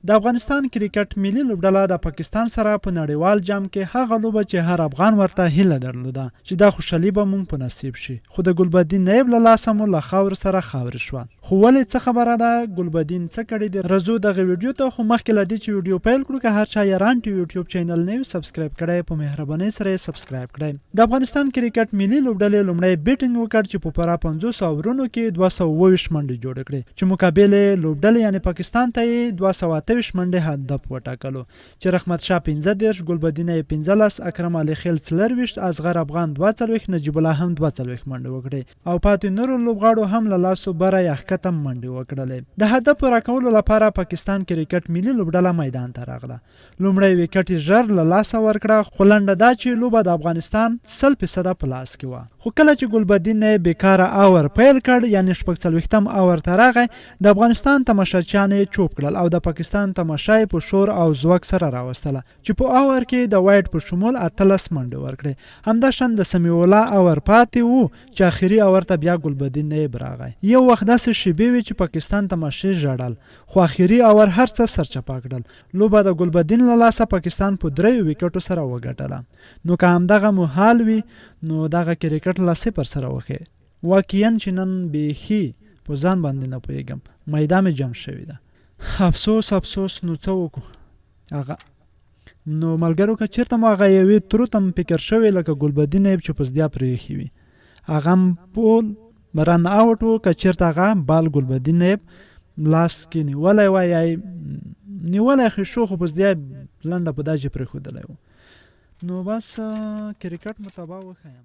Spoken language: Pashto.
د افغانستان کرکټ ملي لوبډله د پاکستان سره په نړیوال جام کې هغه لوبه چې هر افغان ورته هیله درلوده چې دا خوشحالي به مونږ په نصیب شي، خو د ګلبدین نایب له لاسه مو له خاورو سره خاورې شوه. خو ولې څه خبره ده، ګلبدین څه کړي دي؟ رځو دغه ویډیو ته، خو مخکې له دې چې ویډیو پیل کړو که هر چا یاران ټي یوټیوب چینل نه وي سبسکرایب کړی، په مهربانۍ سره یې سبسکرایب کړی. د افغانستان کرکټ ملي لوبډلې لومړی بیټینګ وکړ چې په پوره 500 اورونو کې 222 منډې جوړې کړې، چې مقابل لوبډلې یعنې پاکستان ته یې 228 منډې هدف وټاکلو، چې رحمت شاه 15، ګلبدینه 15، اکرم علي خیل 24، اصغر افغان 42، نجیب الله هم 42 منډې وکړې او پاتې نورو لوبغاړو هم له لاسو بره یا ښکته منډې وکړلې. د هدف راکولو لپاره پاکستان کرکټ ملي لوبډله میدان ته راغله. لومړی وکټ یې ژر له لاسه ورکړه، خو لنډه دا چې لوبه د افغانستان 100% په لاس کې وه. خو کله چې ګلبدین بیکاره اور پیل کړ، یعنې 46م اور ته راغی، د افغانستان تماشاچیان یې چوپ کړل او د پاکستان تماشا یې په شور او ځواک سره راوستله، چې په اور کې د وایډ په شمول 18 منډې ورکړې. همداشان د سمیع الله اور پاتې وو چې آخري اور ته بیا ګلبدین نایب راغی. یو وخت داسې شیبې وې چې پاکستان تماشې ژړل، خو آخري اور هر څه سرچپه کړل. لوبه د ګلبدین له لاسه پاکستان په 3 وکټو سره وګټله. نو که همدغه مو حال وي نو دغه کرکټ له 0 سره وښې. واقعا چې نن بیخي په ځان باندې نه پوهېږم، میدا مې جمع شوې ده. افسوس نو څه وکړو. هغه نو ملګرو که چېرته مو هغه یوې ترو ته فکر شوی لکه ګلبدین نایب چې په زدیا پرېښي وي، هغه هم په رن آوټ و. که چېرته هغه بال ګلبدین نایب لاس کې نیولی وای یا نیولی خو شو، خو په زدیا لنډه په دا چې پرېښودلی و. نو بس کرکټ مو تباه وښیم.